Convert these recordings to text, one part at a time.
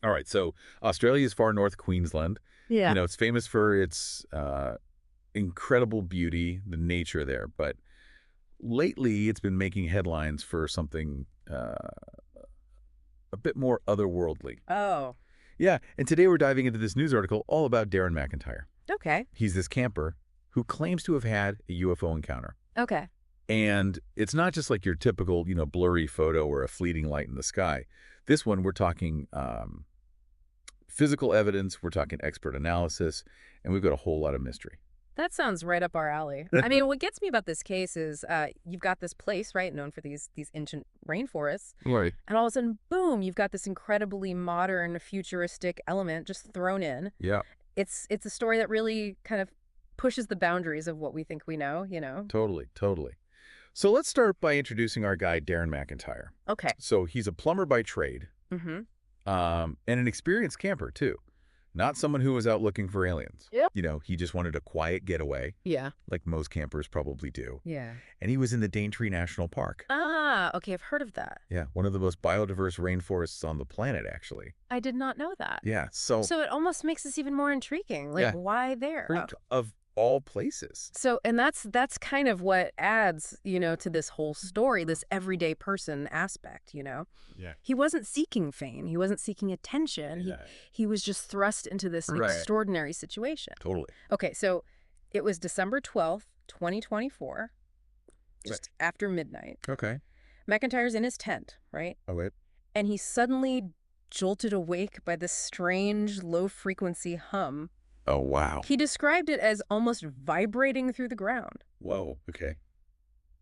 All right, so Australia's far north Queensland. Yeah. It's famous for its incredible beauty, the nature there. But lately, it's been making headlines for something a bit more otherworldly. Oh, Yeah, and today we're diving into this news article all about Darren McIntyre. okay. He's this camper who claims to have had a UFO encounter. Okay. And it's not just like your typical, blurry photo or a fleeting light in the sky. This one, we're talking physical evidence, we're talking expert analysis, and we've got a whole lot of mystery. That sounds right up our alley. I mean, what gets me about this case is you've got this place, right, known for these ancient rainforests, Right. and all of a sudden, boom, you've got this incredibly modern, futuristic element just thrown in. Yeah, It's a story that really kind of pushes the boundaries of what we think we know? totally, totally. So let's start by introducing our guy, Darren McIntyre. Okay. So he's a plumber by trade, Mm-hmm. and an experienced camper, too. Not someone who was out looking for aliens. Yep. He just wanted a quiet getaway, Yeah. like most campers probably do. Yeah. And he was in the Daintree National Park. Ah, okay, I've heard of that. Yeah, one of the most biodiverse rainforests on the planet, actually. I did not know that. Yeah, so So it almost makes this even more intriguing. Like, Yeah. why there? Oh. of all places. So, and that's kind of what adds, to this whole story, this everyday person aspect. Yeah. He wasn't seeking fame. He wasn't seeking attention. Yeah. He was just thrust into this Right. extraordinary situation. Totally. Okay, so it was December 12th, 2024, just after midnight. Okay. McIntyre's in his tent, right? Oh, wait. And he's suddenly jolted awake by this strange low-frequency hum. Oh, wow. He described it as almost vibrating through the ground. Whoa. Okay.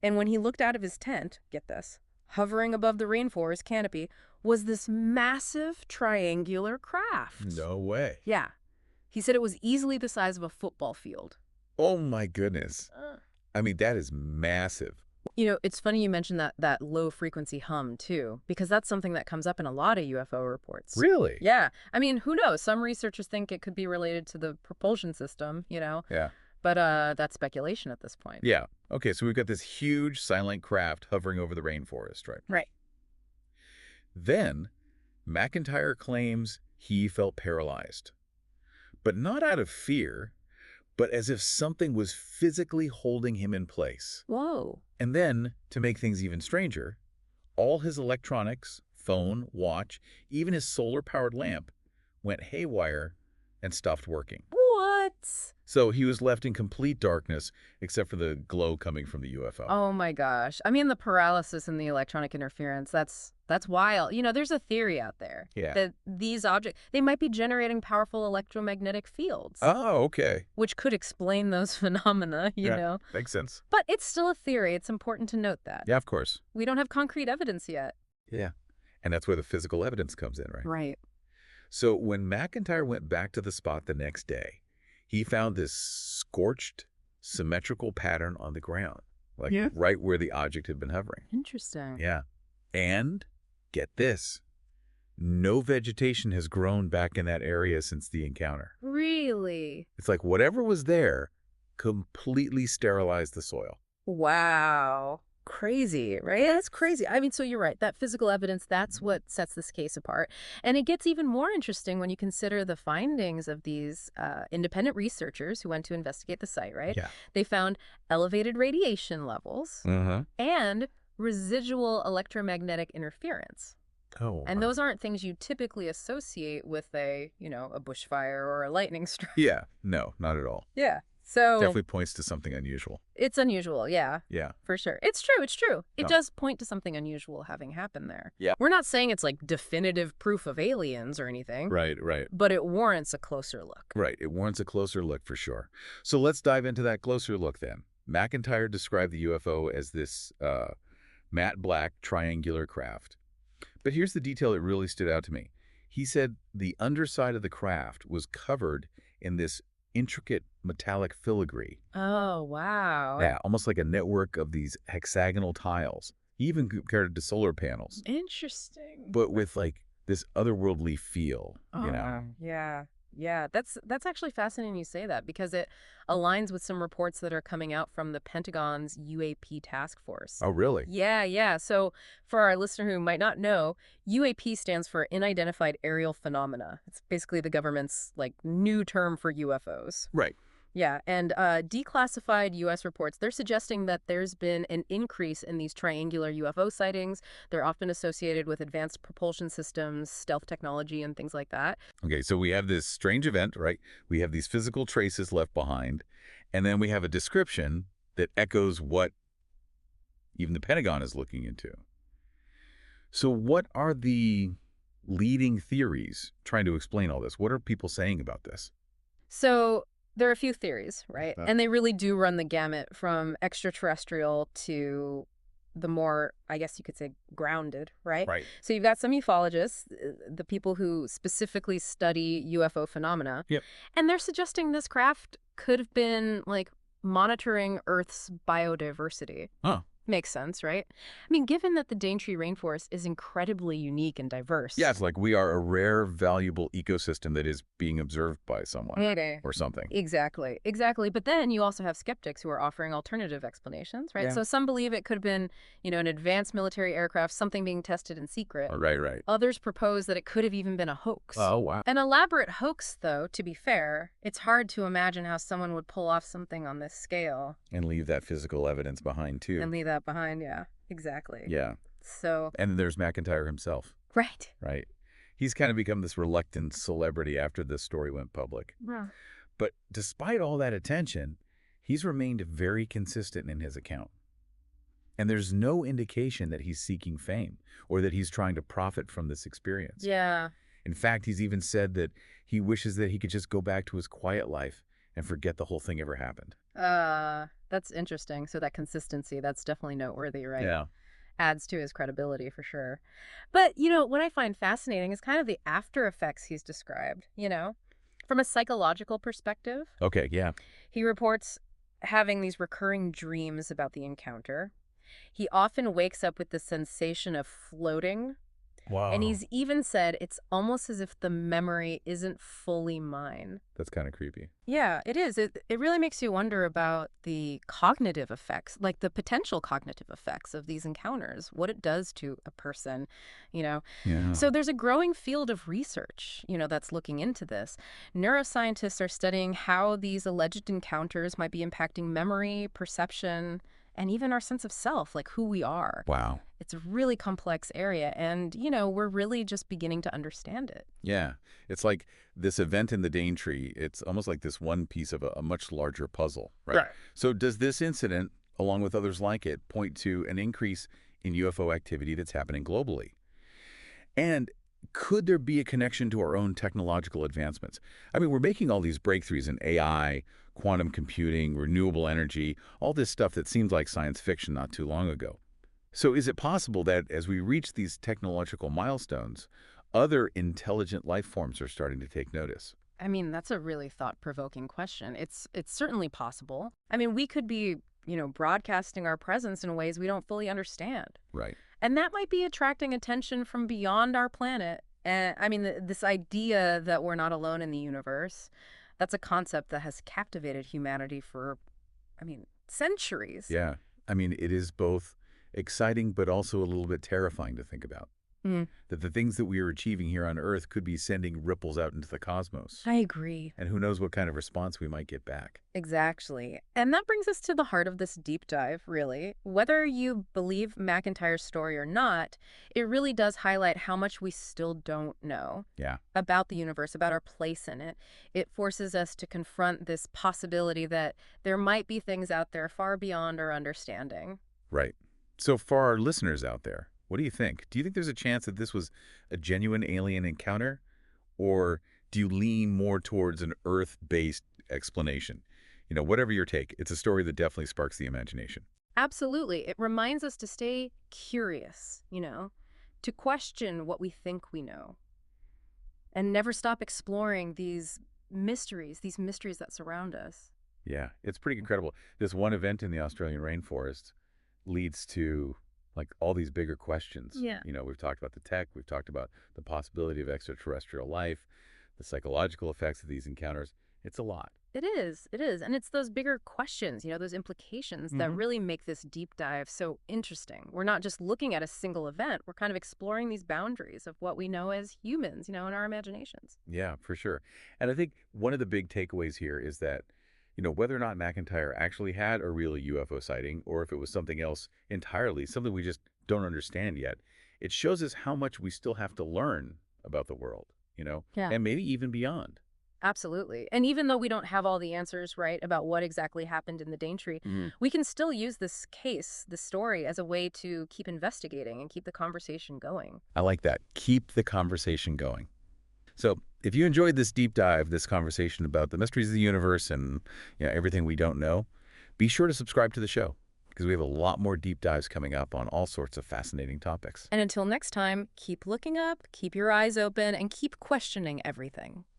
And when he looked out of his tent, get this, hovering above the rainforest canopy, was this massive triangular craft. No way. Yeah. He said it was easily the size of a football field. Oh, my goodness. I mean, that is massive. It's funny you mentioned that low-frequency hum, too, because that's something that comes up in a lot of UFO reports. Really? Yeah. I mean, who knows? Some researchers think it could be related to the propulsion system, Yeah. but that's speculation at this point. Yeah. Okay, so we've got this huge silent craft hovering over the rainforest, right? Right. Then, McIntyre claims he felt paralyzed. But not out of fear, but as if something was physically holding him in place. Whoa. And then, to make things even stranger, all his electronics, phone, watch, even his solar-powered lamp, went haywire and stopped working. What? So he was left in complete darkness, except for the glow coming from the UFO. Oh my gosh. I mean, the paralysis and the electronic interference, that's wild. There's a theory out there Yeah. that these objects, they might be generating powerful electromagnetic fields, Oh, okay. which could explain those phenomena, you Yeah. know. Makes sense. But it's still a theory. It's important to note that. Yeah, of course. We don't have concrete evidence yet. Yeah. And that's where the physical evidence comes in, right? Right. So when McIntyre went back to the spot the next day, he found this scorched, symmetrical pattern on the ground, like right where the object had been hovering. Interesting. Yeah. And get this, no vegetation has grown back in that area since the encounter. Really? It's like whatever was there completely sterilized the soil. Wow. Crazy, right? That's crazy. I mean, so you're right. That physical evidence, that's what sets this case apart. And it gets even more interesting when you consider the findings of these independent researchers who went to investigate the site, right? Yeah. They found elevated radiation levels Uh-huh. and residual electromagnetic interference. Oh. And those aren't things you typically associate with a bushfire or a lightning strike. Yeah. No, not at all. Yeah. So Definitely points to something unusual. it's unusual, yeah. Yeah. For sure. It's true. It's true. It No. does point to something unusual having happened there. Yeah. We're not saying it's like definitive proof of aliens or anything, Right, right. but it warrants a closer look. Right. It warrants a closer look for sure. So let's dive into that closer look then. McIntyre described the UFO as this matte black triangular craft. But here's the detail that really stood out to me. He said the underside of the craft was covered in this intricate metallic filigree. Oh, wow. Yeah, almost like a network of these hexagonal tiles. He even compared it to solar panels, Interesting. but with like this otherworldly feel, Yeah. Yeah, that's actually fascinating you say that because it aligns with some reports that are coming out from the Pentagon's UAP task force. Oh, really? Yeah, yeah. So for our listener who might not know, UAP stands for Unidentified Aerial Phenomena. It's basically the government's like new term for UFOs. Right. Yeah, and declassified U.S. reports, they're suggesting that there's been an increase in these triangular UFO sightings. They're often associated with advanced propulsion systems, stealth technology, and things like that. Okay, so we have this strange event, right? We have these physical traces left behind, and then we have a description that echoes what even the Pentagon is looking into. So what are the leading theories trying to explain all this? What are people saying about this? So there are a few theories, right? Uh, And they really do run the gamut from extraterrestrial to the more, I guess you could say, grounded, right? Right. So you've got some ufologists, the people who specifically study UFO phenomena, Yep. and they're suggesting this craft could have been like monitoring Earth's biodiversity. Huh. Makes sense, right? I mean, given that the Daintree rainforest is incredibly unique and Yeah, diverse. it's like we are a rare, valuable ecosystem that is being observed by someone Okay. or something. Exactly, exactly. But then you also have skeptics who are offering alternative explanations, right? Yeah. So some believe it could have been, an advanced military aircraft, something being tested in secret. Right, right. Others propose that it could have even been a hoax. Oh, wow. An elaborate hoax, though, to be fair, it's hard to imagine how someone would pull off something on this scale And leave that physical evidence behind, too. and leave that behind. Yeah, exactly. Yeah. So, And then there's McIntyre himself, right. right? He's kind of become this reluctant celebrity after this story went public. Yeah. But despite all that attention, he's remained very consistent in his account. And there's no indication that he's seeking fame or that he's trying to profit from this experience. Yeah. In fact, he's even said that he wishes that he could just go back to his quiet life and forget the whole thing ever happened. That's interesting. So that consistency, that's definitely noteworthy, right? Yeah. Adds to his credibility for sure. But, what I find fascinating is kind of the after effects he's described, From a psychological perspective, Okay, yeah. he reports having these recurring dreams about the encounter. He often wakes up with the sensation of floating. And Wow. he's even said it's almost as if the memory isn't fully mine. That's kind of creepy. Yeah, it is. It really makes you wonder about the cognitive effects, like the potential cognitive effects of these encounters, what it does to a person, you know. Yeah. So there's a growing field of research, that's looking into this. Neuroscientists are studying how these alleged encounters might be impacting memory, perception, and even our sense of self, like who we are. Wow. It's a really complex area, and, we're really just beginning to understand it. Yeah. It's like this event in the Daintree, it's almost like this one piece of a much larger puzzle, right? Right. So does this incident, along with others like it, point to an increase in UFO activity that's happening globally? And could there be a connection to our own technological advancements? I mean, we're making all these breakthroughs in AI, quantum computing, renewable energy, all this stuff that seems like science fiction not too long ago. So is it possible that as we reach these technological milestones, other intelligent life forms are starting to take notice? I mean, that's a really thought-provoking question. It's certainly possible. I mean, we could be, broadcasting our presence in ways we don't fully understand. Right. And that might be attracting attention from beyond our planet. And I mean, this idea that we're not alone in the universe, that's a concept that has captivated humanity for, centuries. Yeah. I mean, it is both exciting but also a little bit terrifying to think about. Mm, That the things that we are achieving here on Earth could be sending ripples out into the cosmos. I agree. And who knows what kind of response we might get back. Exactly. And that brings us to the heart of this deep dive, really. Whether you believe McIntyre's story or not, it really does highlight how much we still don't know Yeah. about the universe, about our place in it. It forces us to confront this possibility that there might be things out there far beyond our understanding. Right. So for our listeners out there, what do you think? Do you think there's a chance that this was a genuine alien encounter? Or do you lean more towards an Earth-based explanation? Whatever your take, it's a story that definitely sparks the imagination. Absolutely. It reminds us to stay curious, to question what we think we know, and never stop exploring these mysteries that surround us. Yeah, it's pretty incredible. This one event in the Australian rainforest leads to like all these bigger questions. Yeah. We've talked about the tech, we've talked about the possibility of extraterrestrial life, the psychological effects of these encounters. It's a lot. It is. It is. And it's those bigger questions, those implications that Hmm. really make this deep dive so interesting. We're not just looking at a single event. We're kind of exploring these boundaries of what we know as humans, in our imaginations. Yeah, for sure. And I think one of the big takeaways here is that, whether or not McIntyre actually had a real UFO sighting or if it was something else entirely, something we just don't understand yet, it shows us how much we still have to learn about the world, Yeah. and maybe even beyond. Absolutely. And even though we don't have all the answers, right, about what exactly happened in the Daintree, Mhm. we can still use this case, this story, as a way to keep investigating and keep the conversation going. I like that. Keep the conversation going. So if you enjoyed this deep dive, this conversation about the mysteries of the universe and everything we don't know, be sure to subscribe to the show because we have a lot more deep dives coming up on all sorts of fascinating topics. And until next time, keep looking up, keep your eyes open, and keep questioning everything.